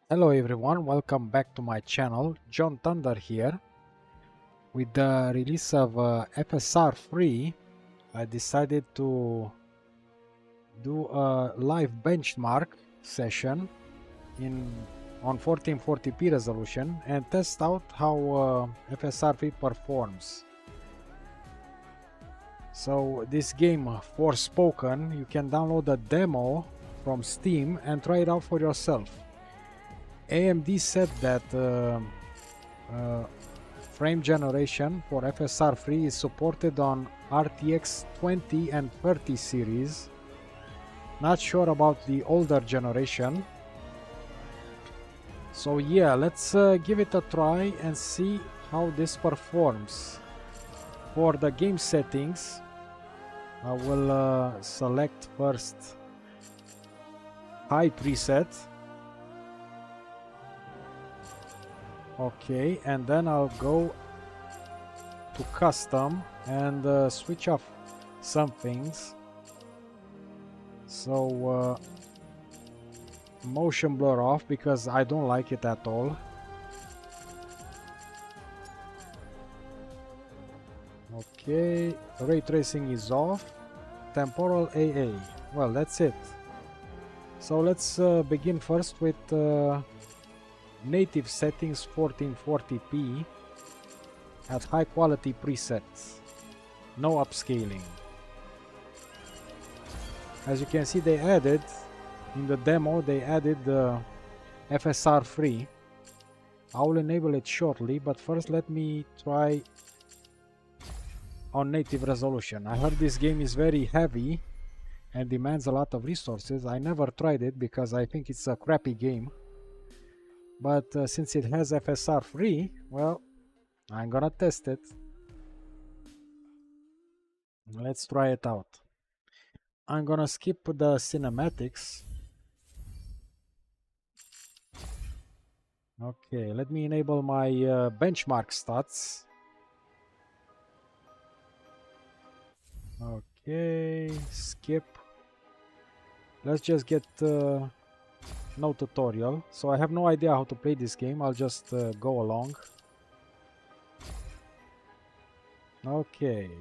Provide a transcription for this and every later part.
Hello everyone, welcome back to my channel. John Thunder here. With the release of FSR free, I decided to do a live benchmark session on 1440p resolution and test out how FSR free performs. So this game, Forspoken, you can download a demo from Steam and try it out for yourself. AMD said that frame generation for FSR free is supported on RTX 20 and 30 series. Not sure about the older generation. So yeah, let's give it a try and see how this performs. For the game settings, I will select first high preset. Okay, and then I'll go to custom and switch off some things. So motion blur off because I don't like it at all. Okay, ray tracing is off. Temporal AA. Well, that's it. So let's begin first with native settings 1440p at high quality presets, no upscaling. As you can see, they added in the demo, they added the FSR free. I will enable it shortly, but first let me try on native resolution. I heard this game is very heavy and demands a lot of resources. I never tried it because I think it's a crappy game. But since it has FSR free, well, I'm gonna test it. Let's try it out. I'm gonna skip the cinematics. Okay, let me enable my benchmark stats. Okay, skip. Let's just get no tutorial, so I have no idea how to play this game. I'll just go along. Okay.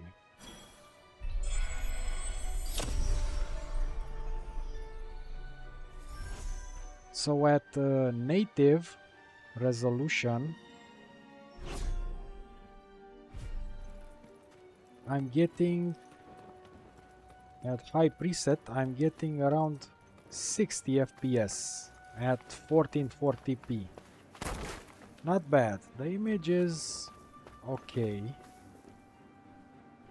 So at native resolution, I'm getting, at high preset, I'm getting around 60 FPS at 1440p. Not bad. The image is okay.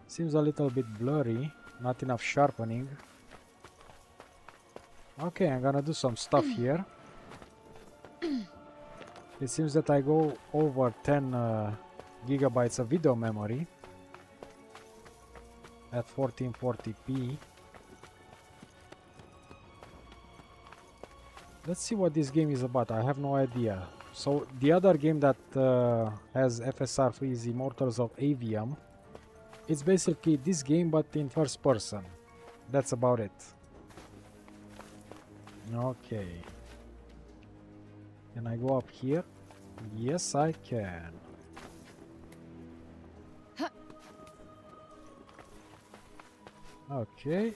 Seems a little bit blurry, not enough sharpening. Okay, I'm gonna do some stuff here. It seems that I go over 10 gigabytes of video memory at 1440p. Let's see what this game is about. I have no idea. So the other game that has FSR free is Immortals of Avium. It's basically this game but in first person. That's about it. Okay. Can I go up here? Yes, I can. Okay.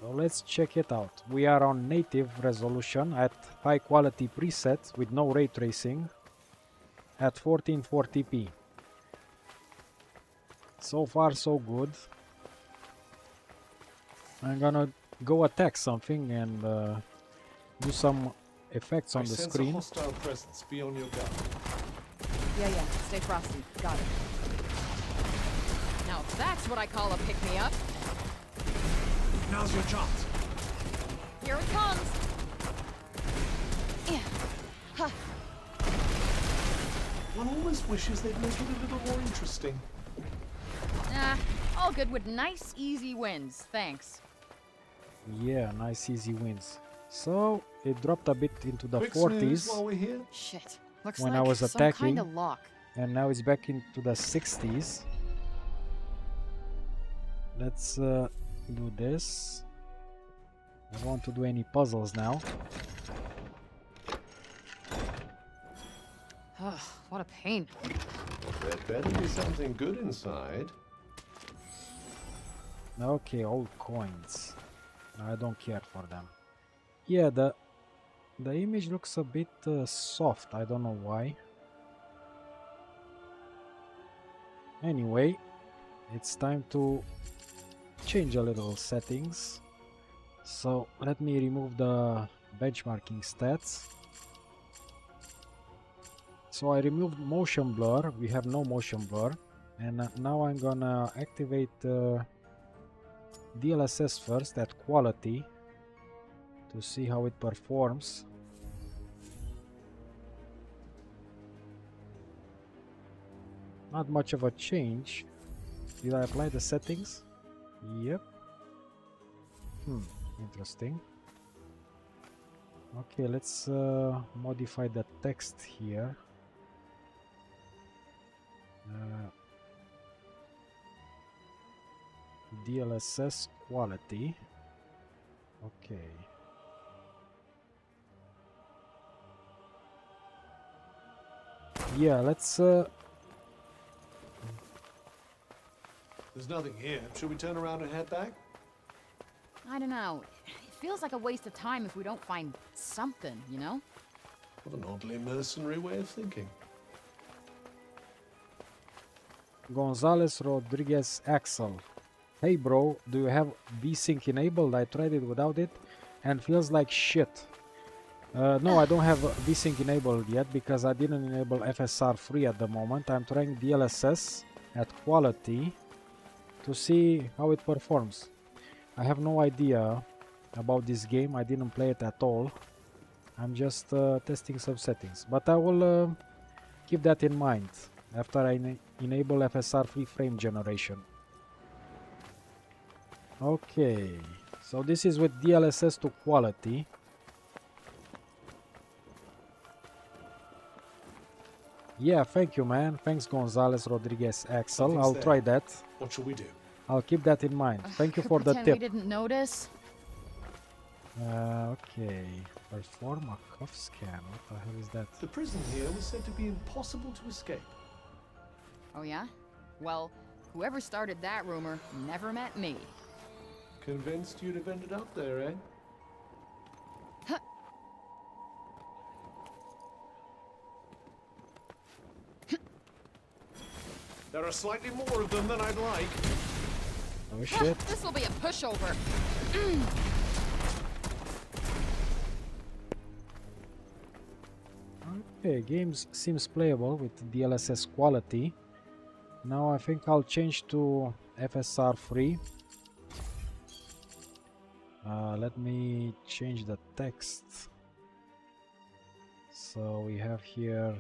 So let's check it out. We are on native resolution at high quality presets with no ray tracing at 1440p. So far so good. I'm gonna go attack something and do some effects on the screen. I sense a hostile presence. Be on your guard. Yeah, stay frosty. Got it. Now that's what I call a pick-me-up. Now's your chance. Here it comes. Yeah. Huh. One always wishes they'd make it a little more interesting. Nah, all good with nice, easy wins. Thanks. Yeah, nice easy wins. So it dropped a bit into the Quick snooze 40s while we're here. Shit. Looks when like I was some attacking, kind of lock. and now it's back into the 60s. Let's do this. I don't want to do any puzzles now. Ugh, what a pain. There better be something good inside. Okay, old coins. I don't care for them. Yeah, the image looks a bit soft. I don't know why. Anyway, it's time to change a little settings. So let me remove the benchmarking stats. So I removed motion blur. We have no motion blur, and now I'm gonna activate DLSS first at quality to see how it performs. Not much of a change. Did I apply the settings? Yep. Interesting. Okay, let's modify the text here. DLSS quality. Okay. Yeah, let's There's nothing here. Should we turn around and head back? I don't know. It feels like a waste of time if we don't find something, you know? What an oddly mercenary way of thinking. Gonzalez Rodriguez Axel. Hey bro, do you have VSync enabled? I tried it without it and feels like shit. No, I don't have VSync enabled yet because I didn't enable FSR free at the moment. I'm trying DLSS at quality to see how it performs. I have no idea about this game. I didn't play it at all. I'm just testing some settings, but I will keep that in mind after I enable FSR free frame generation. Okay, so this is with DLSS to quality. Yeah, thank you, man. Thanks, Gonzalez Rodriguez Axel. I'll try that. What shall we do? I'll keep that in mind. Thank you for the Pretend tip. we didn't notice. Okay. Perform a cuff scan. What the hell is that? The prison here was said to be impossible to escape. Oh yeah? Well, whoever started that rumor never met me. Convinced you'd have ended up there, eh? There are slightly more of them than I'd like. Oh shit. This will be a pushover. Okay, games seems playable with DLSS quality. Now I think I'll change to FSR free. Let me change the text. So we have here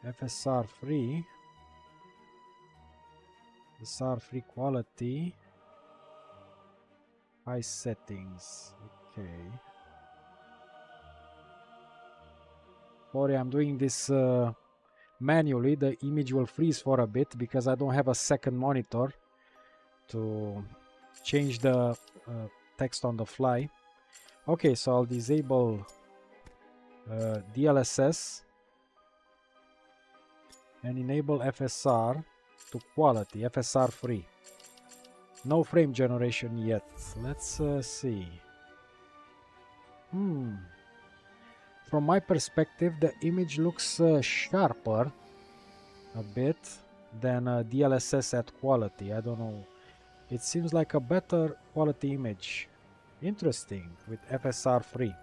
FSR free. FSR free quality. High settings. Okay. Sorry, I'm doing this manually. The image will freeze for a bit because I don't have a second monitor to change the text on the fly. Okay, so I'll disable DLSS and enable FSR to quality, FSR free. No frame generation yet. Let's see. From my perspective, the image looks sharper a bit than DLSS at quality. I don't know. It seems like a better quality image. Interesting with FSR free.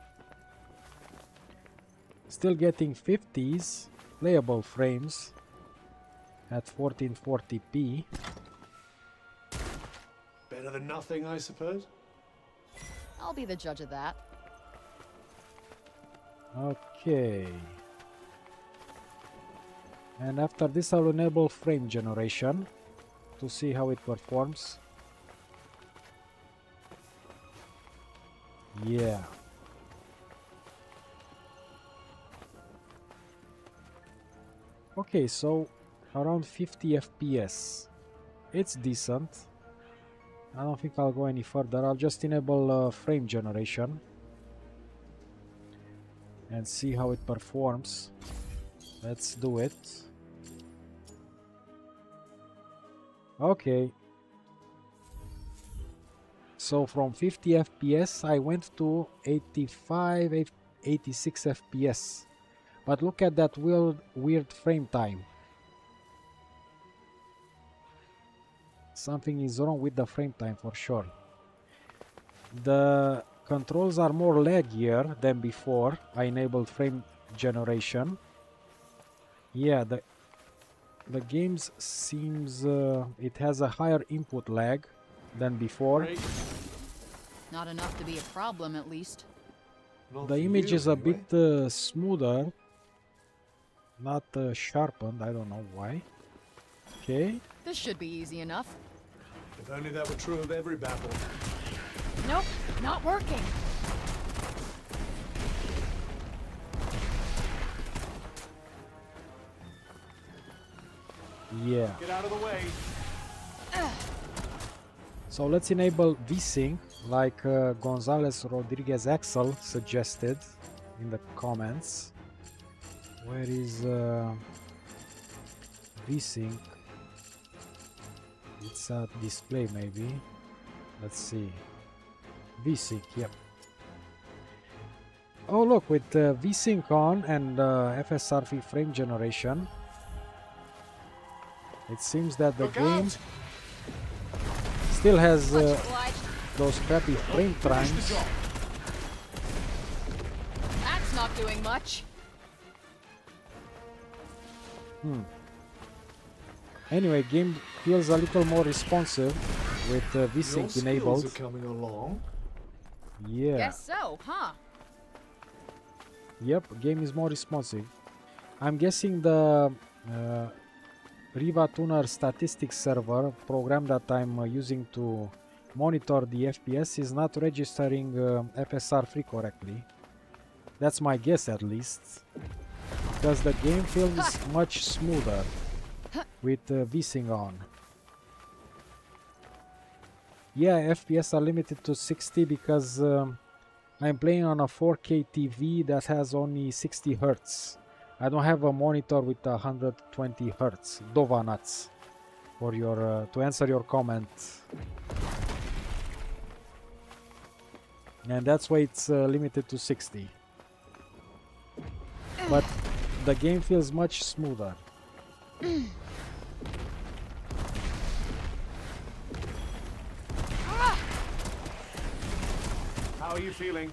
Still getting 50s playable frames at 1440p. Better than nothing, I suppose. I'll be the judge of that. Okay. And after this I'll enable frame generation to see how it performs. Yeah. Okay, so around 50 FPS. It's decent. I don't think I'll go any further. I'll just enable frame generation and see how it performs. Let's do it. Okay. So from 50 FPS I went to 85, 86 FPS. But look at that weird frame time. Something is wrong with the frame time for sure. The controls are more laggier than before I enabled frame generation. Yeah, the game seems it has a higher input lag than before. Great. Not enough to be a problem, at least. Not The for image you, is a anyway. bit smoother, not sharpened. I don't know why. Okay. This should be easy enough. If only that were true of every battle. Nope, not working. Yeah. Get out of the way. So let's enable VSync like Gonzalez Rodriguez Axel suggested in the comments. Where is VSync? It's a display maybe. Let's see. VSync, yep. Oh look, with VSync on and FSR frame generation, it seems that the Look game out! still has Much obliged. those crappy frame Finish the times. job. That's not doing much. Anyway, game feels a little more responsive with Your VSync skills enabled. are coming along. Yeah. Guess so, huh? Yep, game is more responsive. I'm guessing the Riva Tuner statistics server program that I'm using to monitor the FPS is not registering FSR free correctly. That's my guess at least. Because the game feels much smoother with VSync on. Yeah, FPS are limited to 60 because I'm playing on a 4K TV that has only 60 Hz. I don't have a monitor with 120 Hz. Dova nuts. For your to answer your comment. And that's why it's limited to 60. But the game feels much smoother. How are you feeling?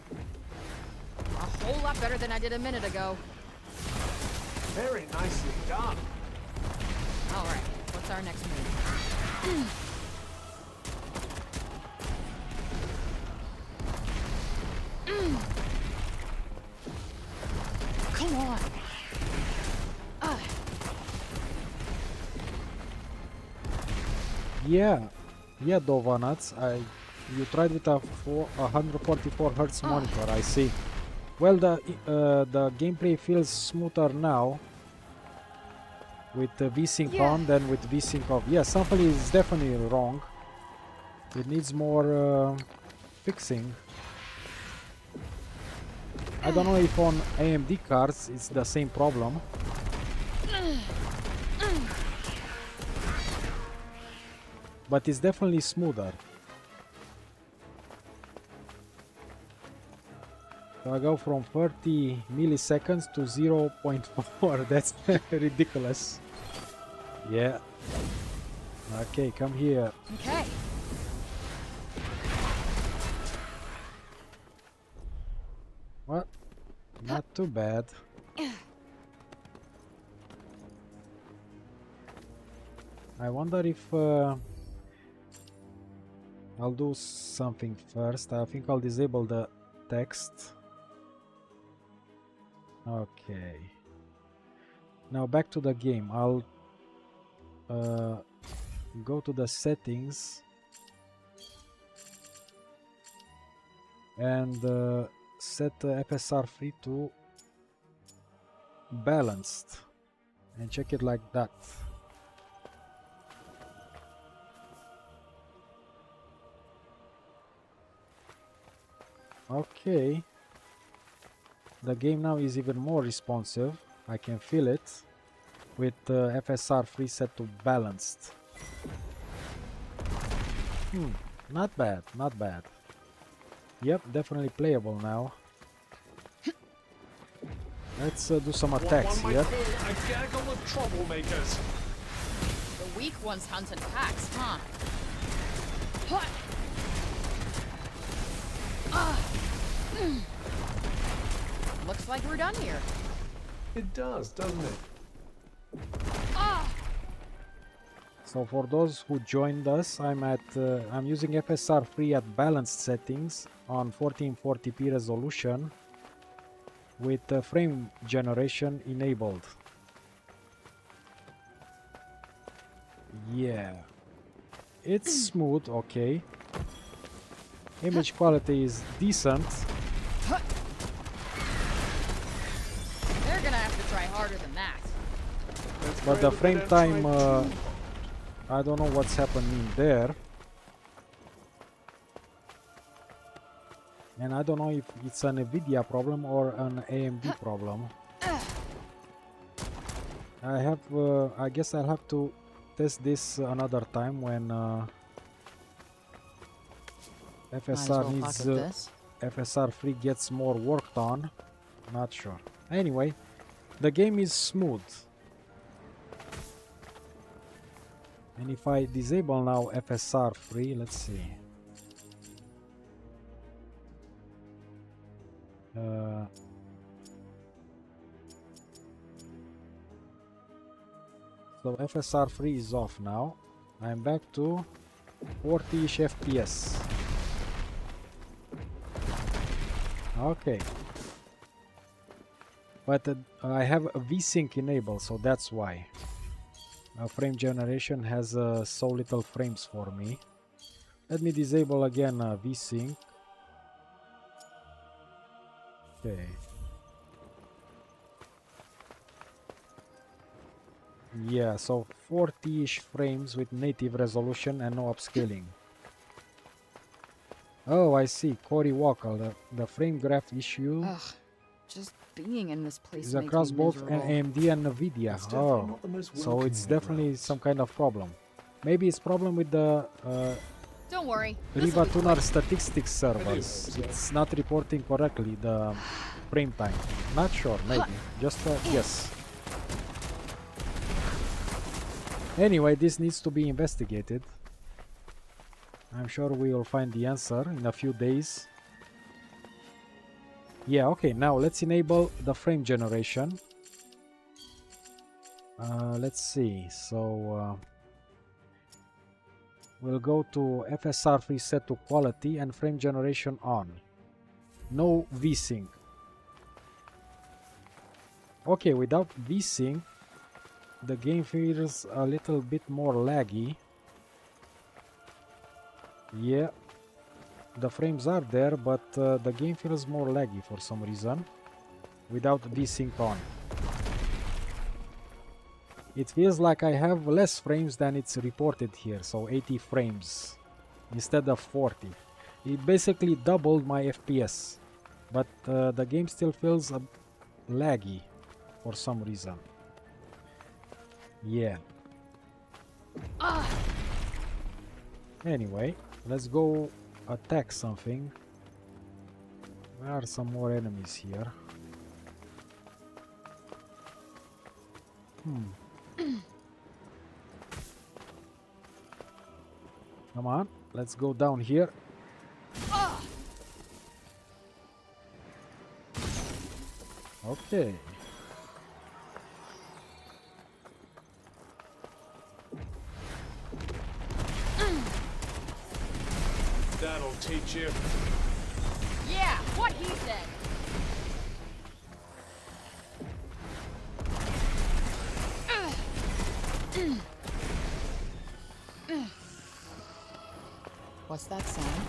A whole lot better than I did a minute ago. Very nicely done. All right, what's our next move? Come on. Yeah, Dova nuts. You tried with a 144 Hz monitor. I see. Well, the gameplay feels smoother now with VSync on than with VSync off. Yeah, something is definitely wrong. It needs more fixing. I don't know if on AMD cards it's the same problem. But it's definitely smoother. So I go from 30 milliseconds to 0.4. That's ridiculous. Yeah. Okay, come here. Okay. What? Not too bad. I wonder if I'll do something first. I think I'll disable the text. Okay. Now back to the game. I'll go to the settings and set FSR free to balanced. and check it like that. Okay, the game now is even more responsive. I can feel it with FSR free set to balanced. Not bad, not bad. Yep, definitely playable now. Let's do some attacks here. A gaggle of troublemakers. The weak ones hunt and packs, huh? Huh. Looks like we're done here. It does, doesn't it? So for those who joined us, I'm using FSR free at balanced settings on 1440p resolution with frame generation enabled. Yeah, it's smooth, okay. Image quality is decent. They're gonna have to try harder than that. But the frame time, I don't know what's happening there. And I don't know if it's an NVIDIA problem or an AMD problem. I guess I'll have to test this another time when FSR free gets more worked on. Not sure. Anyway, the game is smooth. And if I disable now FSR free, let's see. So FSR free is off now. I'm back to 40-ish FPS. Okay. But I have a VSync enabled, so that's why. Frame generation has so little frames for me. Let me disable again VSync. Okay. Yeah, so 40-ish frames with native resolution and no upscaling. Oh, I see. Cory Walker, the frame graph issue. Ugh, just being in this place Is makes across me both miserable. AMD and NVIDIA. Oh, so it's definitely some kind of problem. Maybe it's problem with the Don't worry. Riva Tuner statistics servers. It's not reporting correctly the frame time. Not sure, maybe. Just a guess. Anyway, this needs to be investigated. I'm sure we will find the answer in a few days. Yeah, okay, now let's enable the frame generation. Let's see, so we'll go to FSR free set to quality and frame generation on. No VSync. Okay, without VSync, the game feels a little bit more laggy. Yeah, the frames are there, but the game feels more laggy for some reason without VSync on. It feels like I have less frames than it's reported here, so 80 frames instead of 40. It basically doubled my FPS, but the game still feels laggy for some reason. Yeah. Anyway, let's go attack something. There are some more enemies here. Come on, let's go down here. Okay. That'll teach you. Yeah, what he said. What's that sound?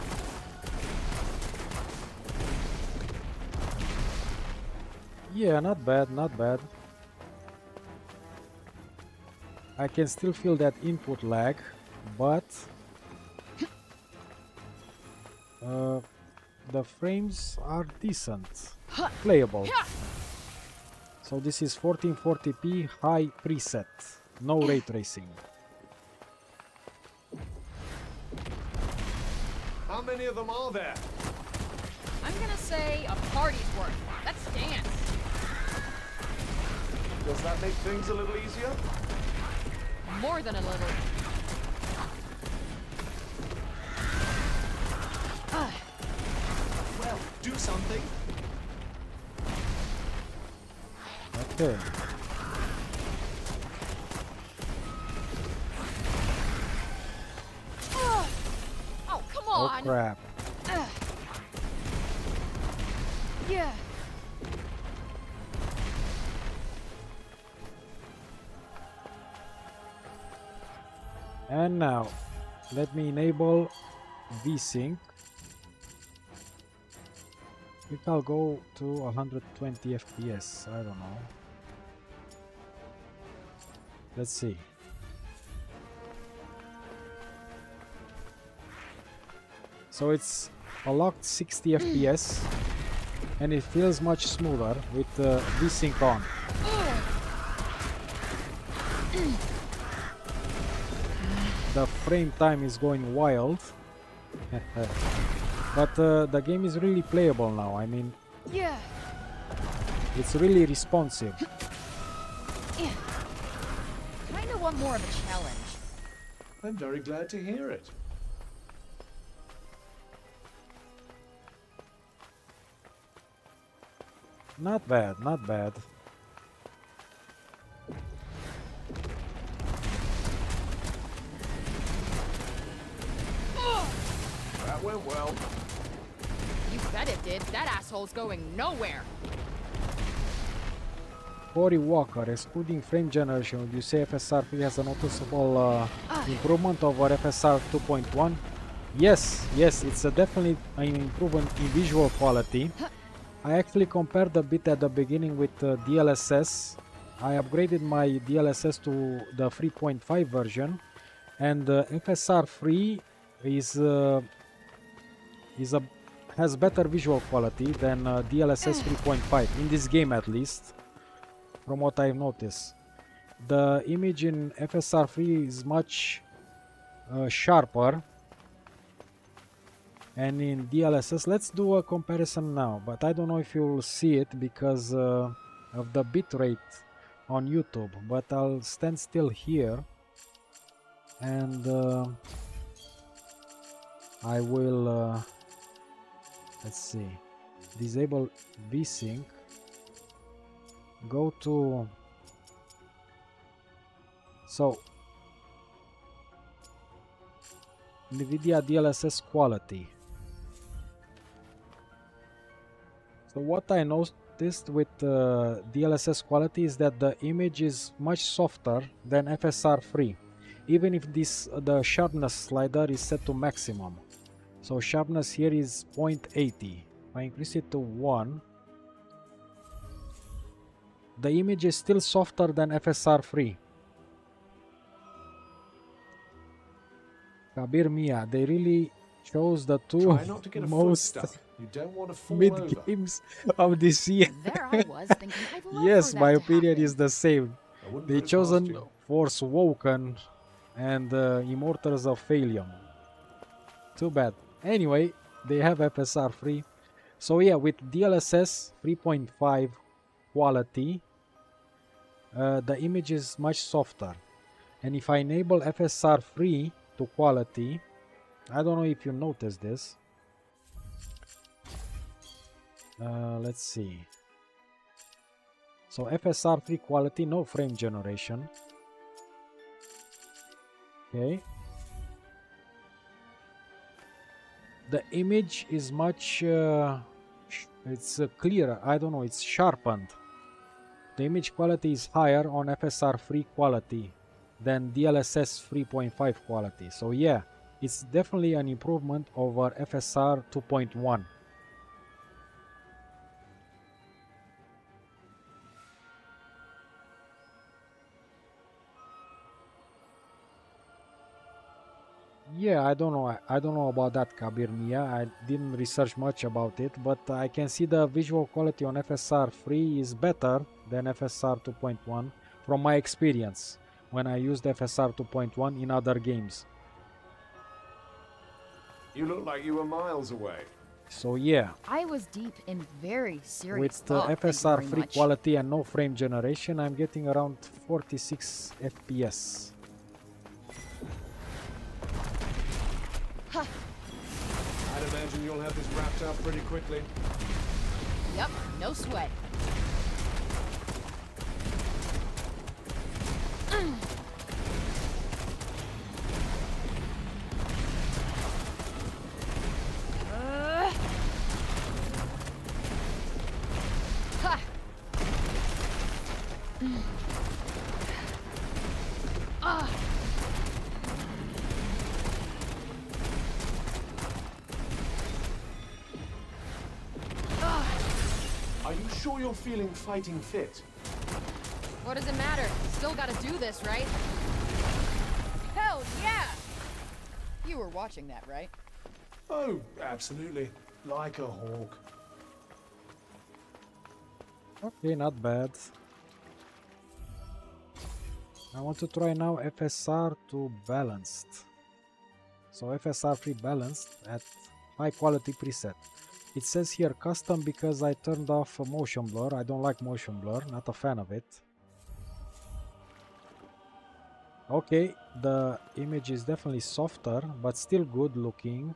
Yeah, not bad, not bad. I can still feel that input lag, but the frames are decent, playable. So this is 1440p high preset, no ray tracing. How many of them are there? I'm gonna say a party's worth. Let's dance. Does that make things a little easier? More than a little. Well, do something. Okay. Oh, come Oh on. crap. Yeah. And now, let me enable VSync. I think I'll go to 120 FPS, I don't know. Let's see. So it's a locked 60 FPS and it feels much smoother with VSync on. The frame time is going wild. But the game is really playable now. I mean, Yeah. it's really responsive. Yeah. Kinda want more of a challenge. I'm very glad to hear it. Not bad, not bad. That went well. You bet it did. That asshole's going nowhere. Cory Walker, excluding frame generation, would you say FSR 3 has a noticeable improvement over FSR 2.1? Yes, yes, it's definitely an improvement in visual quality. I actually compared a bit at the beginning with DLSS. I upgraded my DLSS to the 3.5 version, and FSR 3 has better visual quality than DLSS 3.5 in this game, at least, from what I've noticed. The image in FSR 3 is much sharper, and in DLSS, let's do a comparison now, but I don't know if you'll see it because of the bitrate on YouTube, but I'll stand still here and I will let's see, disable VSync, go to, so NVIDIA DLSS quality. So what I noticed with DLSS quality is that the image is much softer than FSR 3, even if the sharpness slider is set to maximum. So sharpness here is 0.80. If I increase it to 1, the image is still softer than FSR 3. Kabir Mia, they really chose the two Try not to get a most footstep. You don't want to fall mid over. games of this year. There I was thinking I'd love Yes, for my that to opinion happen. is the same. I wouldn't They put it past chosen you. Forspoken and Immortals of Phalium. Too bad. Anyway, they have FSR 3. So yeah, with DLSS 3.5 quality, the image is much softer. And if I enable FSR 3 to quality, I don't know if you noticed this. Let's see. So FSR 3 quality, no frame generation. Okay. The image is much, it's clearer, I don't know, it's sharpened. The image quality is higher on FSR 3 quality than DLSS 3.5 quality. So yeah, it's definitely an improvement over FSR 2.1. Yeah, I don't know. I don't know about that, Kabir Mia. I didn't research much about it, but I can see the visual quality on FSR 3 is better than FSR 2.1 from my experience when I used FSR 2.1 in other games. You look like you were miles away. So yeah, I was deep in very serious with thought. Thank you FSR very 3 much. quality and no frame generation, I'm getting around 46 FPS. I'd imagine you'll have this wrapped up pretty quickly. Yep, no sweat. Ha. Ah. Are you sure you're feeling fighting fit? What does it matter? Still gotta do this, right? Hell yeah! You were watching that, right? Oh, absolutely. Like a hawk. Okay, not bad. I want to try now FSR to balanced. So FSR 3 balanced at high quality preset. It says here custom because I turned off motion blur. I don't like motion blur, not a fan of it. Okay, the image is definitely softer, but still good looking.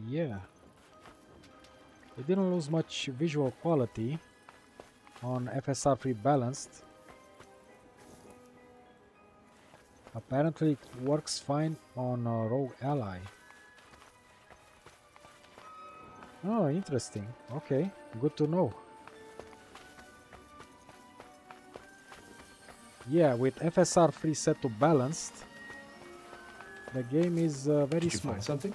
Yeah. It didn't lose much visual quality on FSR 3 balanced. Apparently it works fine on Rogue Ally. Oh, interesting. Okay, good to know. Yeah, with FSR 3 set to balanced, the game is very Did you smooth. find something?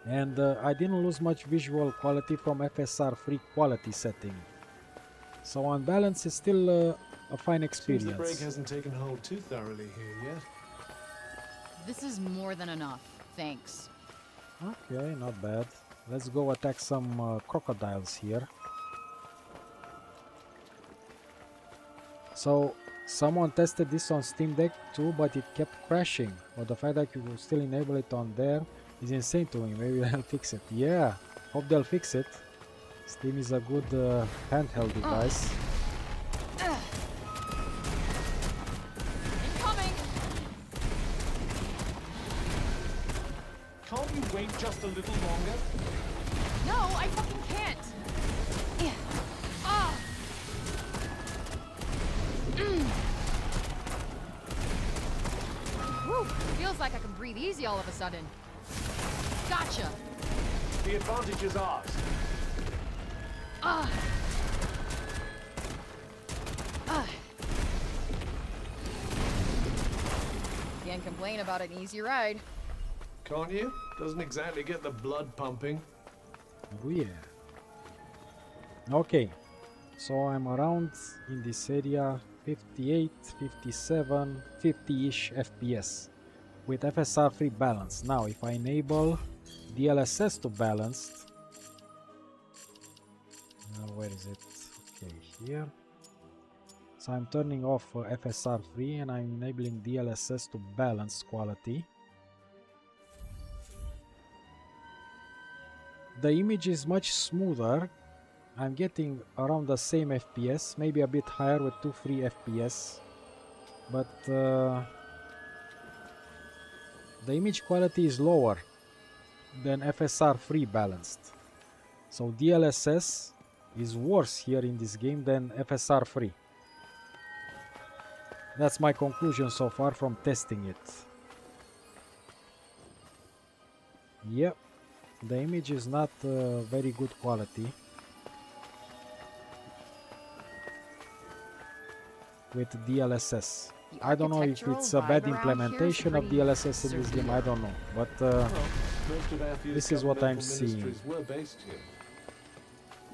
And I didn't lose much visual quality from FSR 3 quality setting. So on balance, it's still a fine Seems the break experience. hasn't taken hold too thoroughly here yet. This is more than enough. Thanks. Okay, not bad. Let's go attack some crocodiles here. So someone tested this on Steam Deck too, but it kept crashing. But the fact that you will still enable it on there is insane to me. Maybe they'll fix it. Yeah, hope they'll fix it. Steam is a good handheld device. Incoming! Can't you wait just a little longer? No, I fucking can't! Yeah. Ah! Whew, feels like I can breathe easy all of a sudden. Gotcha! The advantage is ours. Ah! Ah! Can't complain about an easy ride. Can't you? Doesn't exactly get the blood pumping. Oh yeah. Okay, so I'm around in this area 58, 57, 50-ish FPS with FSR 3 balance. Now if I enable DLSS to balanced, where is it? Okay, here. So I'm turning off FSR 3 and I'm enabling DLSS to balance quality. The image is much smoother. I'm getting around the same FPS, maybe a bit higher with 2-3 FPS, but the image quality is lower than FSR 3 balanced. So DLSS is worse here in this game than FSR 3. That's my conclusion so far from testing it. Yep, the image is not very good quality with DLSS. I don't know if it's a bad implementation of DLSS in this game, I don't know, but this is what I'm seeing. Were based here.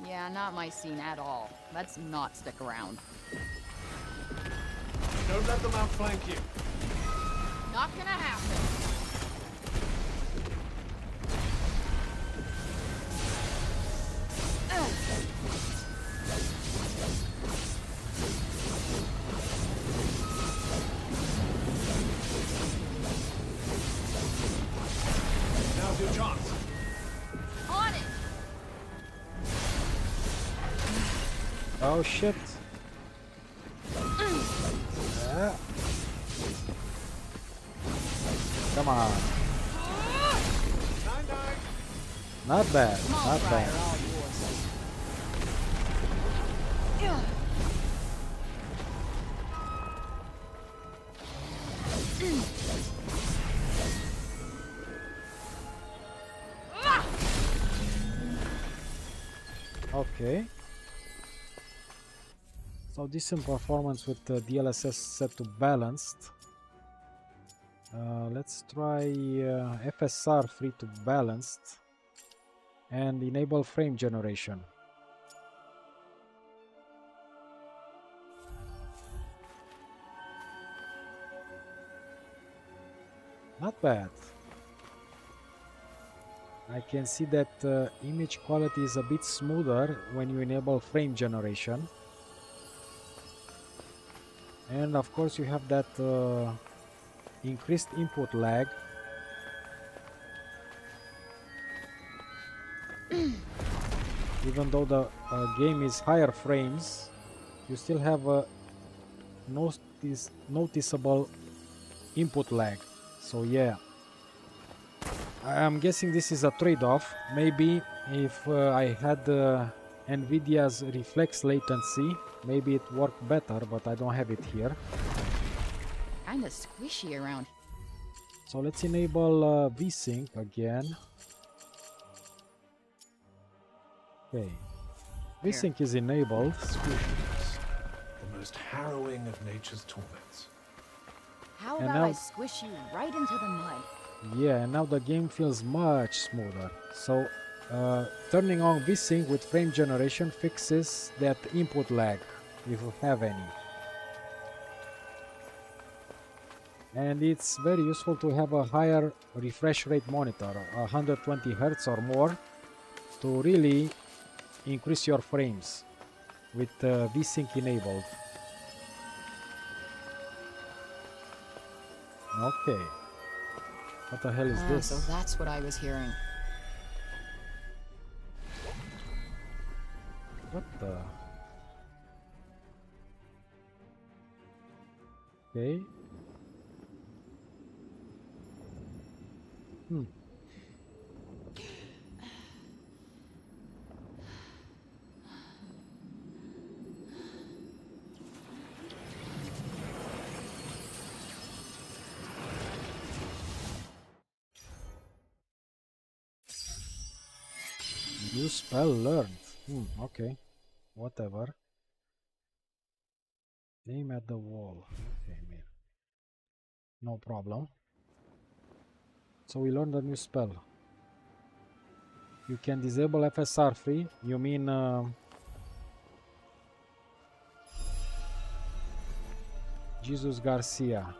Yeah, not my scene at all. Let's not stick around. Don't let them outflank you. Not gonna happen. Now's your chance. On it. Oh shit. Yeah. Come on. 9-9. Not bad. Small Not fryer, bad. all yours. Yeah. Okay. So decent performance with the DLSS set to balanced. Let's try FSR free to balanced and enable frame generation. Not bad. I can see that image quality is a bit smoother when you enable frame generation. And of course you have that increased input lag. Even though the game is higher frames, you still have a noticeable input lag. So yeah, I'm guessing this is a trade-off. Maybe if I had NVIDIA's reflex latency, maybe it worked better, but I don't have it here. Kinda squishy around. So let's enable VSync again. Okay, VSync is enabled. Squishiness. The most harrowing of nature's torments. How And about now- I squish you right into the mud? Yeah, and now the game feels much smoother. So turning on VSync with frame generation fixes that input lag, if you have any. And it's very useful to have a higher refresh rate monitor, 120 Hz or more, to really increase your frames with VSync enabled. Okay. What the hell is this? So that's what I was hearing. What the? Okay. New spell learned. Okay. Whatever. Aim at the wall. Okay, man. No problem. So we learned a new spell. You can disable FSR free. You mean Jesus Garcia.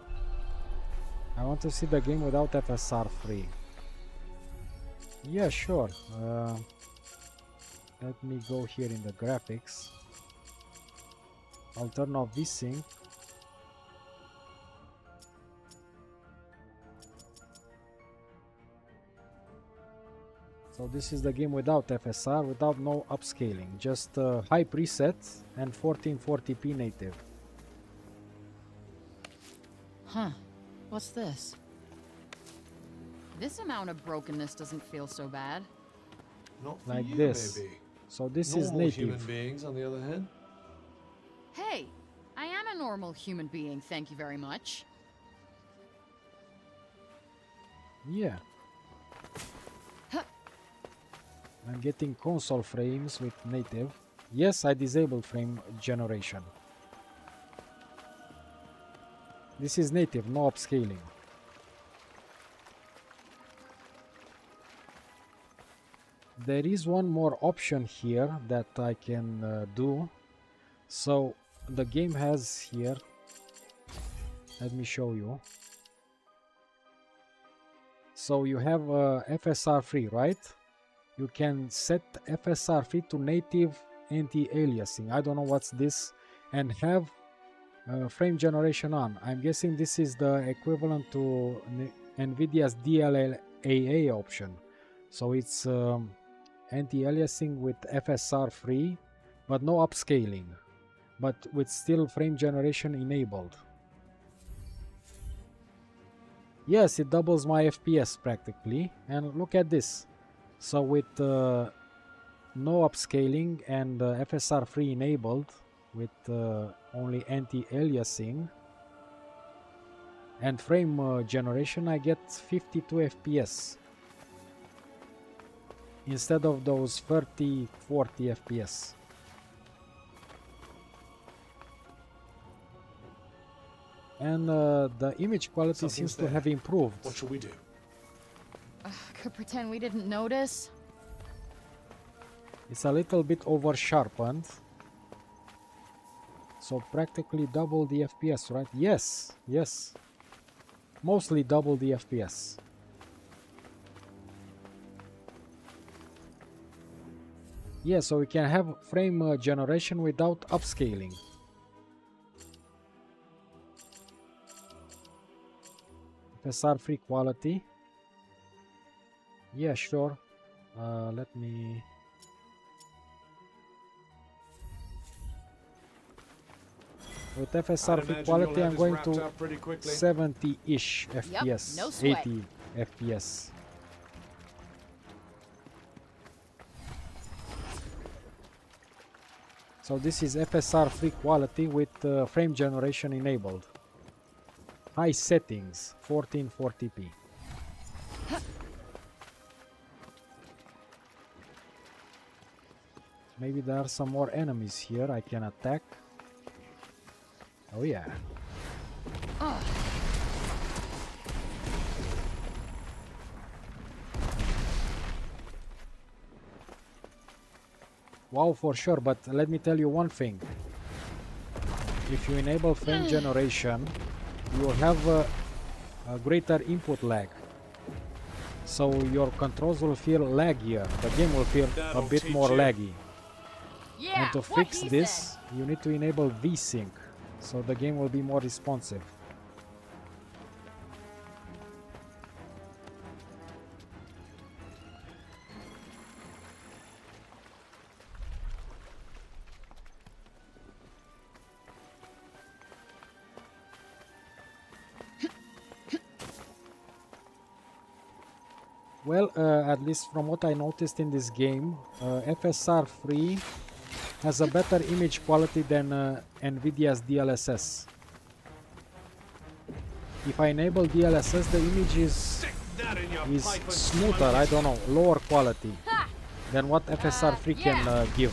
I want to see the game without FSR free. Yeah, sure. Let me go here in the graphics. I'll turn off VSync. So this is the game without FSR, without no upscaling, just high presets and 1440p native. Huh. What's this? This amount of brokenness doesn't feel so bad. Not for Like you, this. maybe. So this is Normal human native. beings, on the other hand. Hey, I am a normal human being, thank you very much. Yeah. I'm getting console frames with native. Yes, I disabled frame generation. This is native, no upscaling. There is one more option here that I can do. So the game has here Let me show you. So you have FSR free, right? You can set FSR free to native anti-aliasing. I don't know what's this. And have frame generation on. I'm guessing this is the equivalent to NVIDIA's DLAA option. So it's anti-aliasing with FSR free, but no upscaling, but with still frame generation enabled. Yes, it doubles my FPS practically. And look at this. So with no upscaling and FSR free enabled, with only anti-aliasing and frame generation, I get 52 FPS instead of those 30-40 FPS. And the image quality seems to have improved. What should we do? Could pretend we didn't notice. It's a little bit over sharpened. So practically double the FPS, right? Yes, yes. Mostly double the FPS. Yeah, so we can have frame generation without upscaling. FSR free quality. Yeah, sure. Let me... With FSR free quality, I'm going to 70-ish FPS, no sweat. 80 FPS. So this is FSR free quality with frame generation enabled. High settings, 1440p. Maybe there are some more enemies here I can attack. Oh yeah. Wow, for sure, but let me tell you one thing. If you enable frame generation, you will have a greater input lag. So your controls will feel laggier. The game will feel a bit more laggy. Yeah, And to fix this, you need to enable VSync. So the game will be more responsive. Well, at least from what I noticed in this game, FSR free has a better image quality than NVIDIA's DLSS. If I enable DLSS, the image is smoother, I don't know, lower quality than what FSR free can give.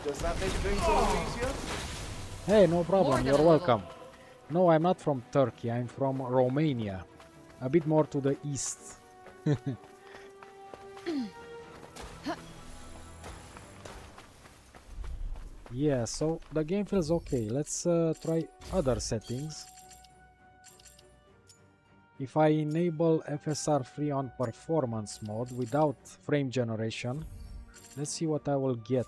Does that make things a little easier? Hey, no problem, you're welcome. No, I'm not from Turkey, I'm from Romania. A bit more to the east. Yeah, so the game feels okay. Let's try other settings. If I enable FSR free on performance mode without frame generation, let's see what I will get.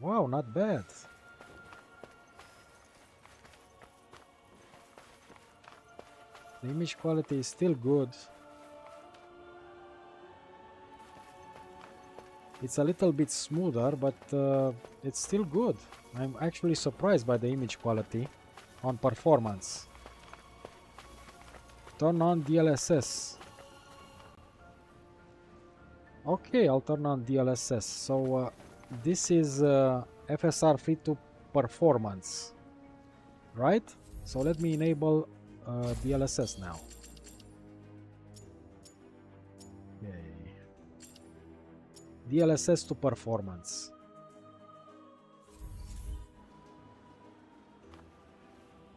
Wow, not bad. The image quality is still good. It's a little bit smoother, but it's still good. I'm actually surprised by the image quality on performance. Turn on DLSS. Okay, I'll turn on DLSS. So this is FSR free to performance, right? So let me enable DLSS now. Yay. DLSS to performance.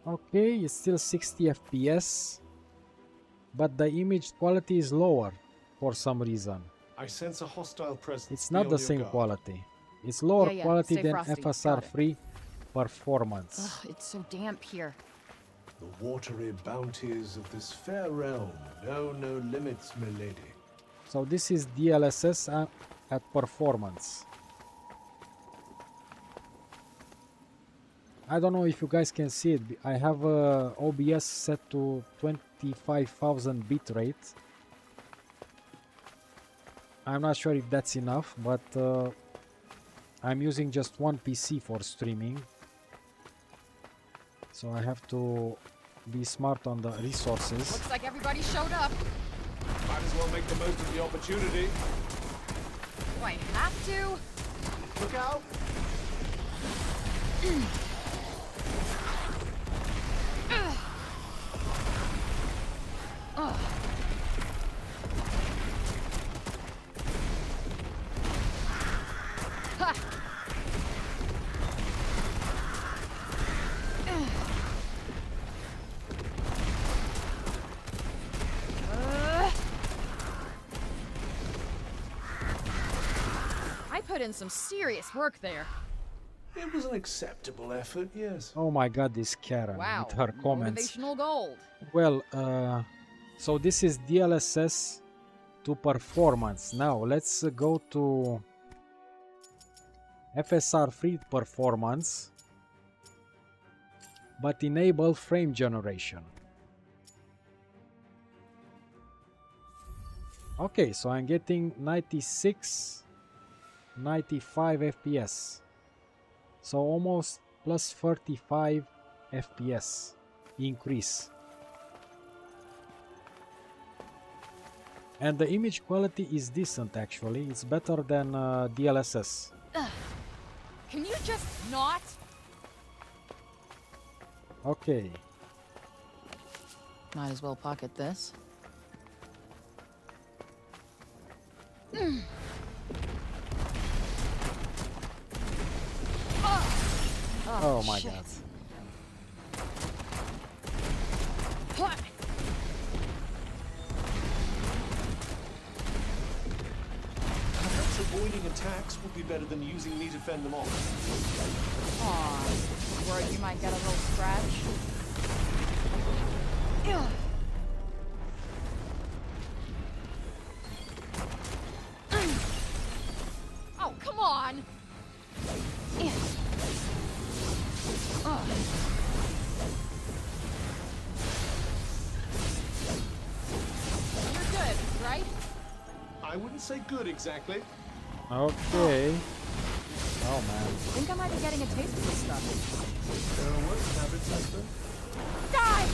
Okay, it's still 60 FPS, but the image quality is lower for some reason. I sense a hostile presence. It's not Be the on your same guard. quality. It's lower Yeah, quality stay than frosty. FSR Got it. free performance. Ugh, it's so damp here. The watery bounties of this fair realm know no limits, milady. So this is DLSS at performance. I don't know if you guys can see it. I have OBS set to 25,000 bitrate. I'm not sure if that's enough, but I'm using just one PC for streaming. So I have to be smart on the resources. Looks like everybody showed up. Might as well make the most of the opportunity. Do I have to? Look out! Ha! I put in some serious work there. It was an acceptable effort, yes. Oh my god, this Karen Wow, with her comments. motivational gold. Well, so this is DLSS to performance. Now let's go to FSR free performance, but enable frame generation. Okay, so I'm getting 96, 95 FPS. So almost plus 35 FPS increase. And the image quality is decent actually. It's better than DLSS. Can you just not? Okay. Might as well pocket this. Oh my shit. god. What? Perhaps avoiding attacks would be better than using me to fend them off. Aw, worried you might get a little scratch? Ugh. Oh, come on! Ugh. You're good, right? I wouldn't say good exactly. Okay. Oh man. I think I might be getting a taste of this stuff. There are worse habits, Esther. Die!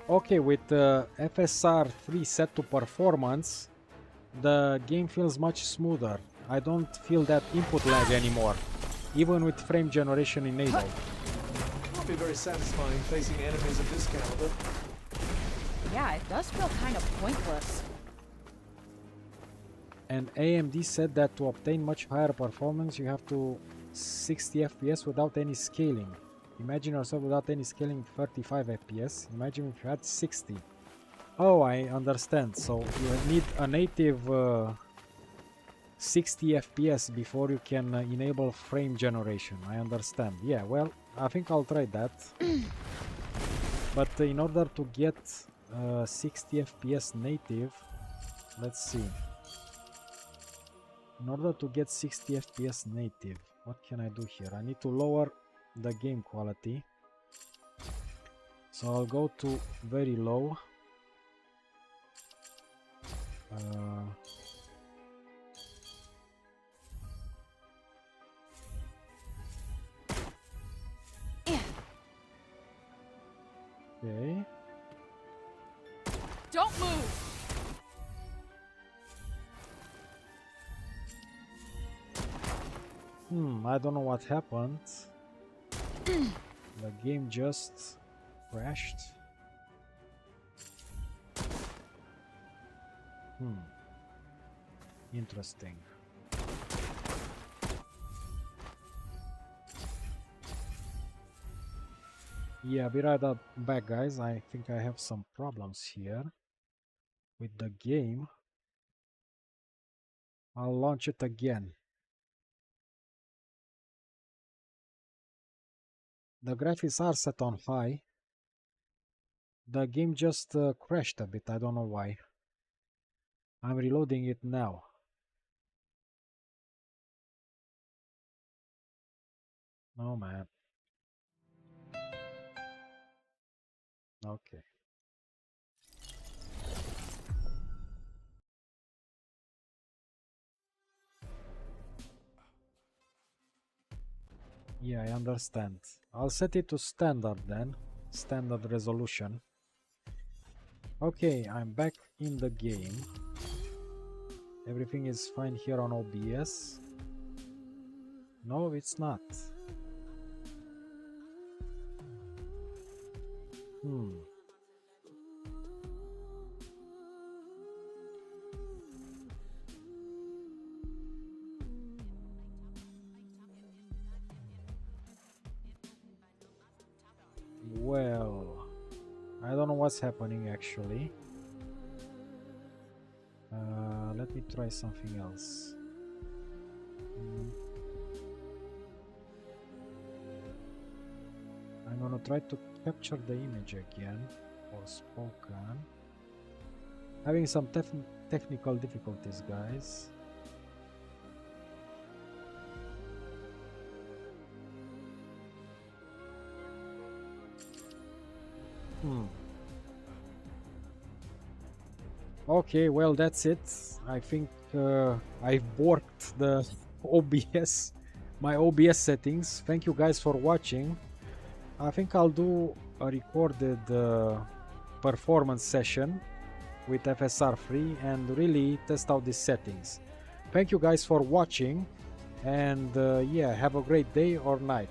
Okay, with FSR 3 set to performance, the game feels much smoother. I don't feel that input lag anymore, even with frame generation enabled. Not be very satisfying facing enemies of this caliber. Yeah, it does feel kind of pointless. And AMD said that to obtain much higher performance, you have to 60 FPS without any scaling. Imagine yourself without any scaling 35 FPS. Imagine if you had 60. Oh, I understand. So you need a native 60 FPS before you can enable frame generation. I understand. Yeah, well, I think I'll try that. But in order to get 60 FPS native, let's see. In order to get 60 FPS native, what can I do here? I need to lower the game quality. So I'll go to very low. Okay. Don't move! I don't know what happened. The game just crashed. Interesting. Yeah, be right back, guys. I think I have some problems here. with the game. I'll launch it again. The graphics are set on high. The game just crashed a bit, I don't know why. I'm reloading it now. Oh man. Okay. Yeah, I understand. I'll set it to standard then. Standard resolution. Okay, I'm back in the game. Everything is fine here on OBS. No, it's not. Well, I don't know what's happening actually. Let me try something else. I'm gonna try to capture the image again. Forspoken. Having some technical difficulties, guys. Okay, well, that's it. I think I've borked the OBS, my OBS settings. Thank you guys for watching. I think I'll do a recorded performance session with FSR 3 and really test out these settings. Thank you guys for watching, and yeah, have a great day or night.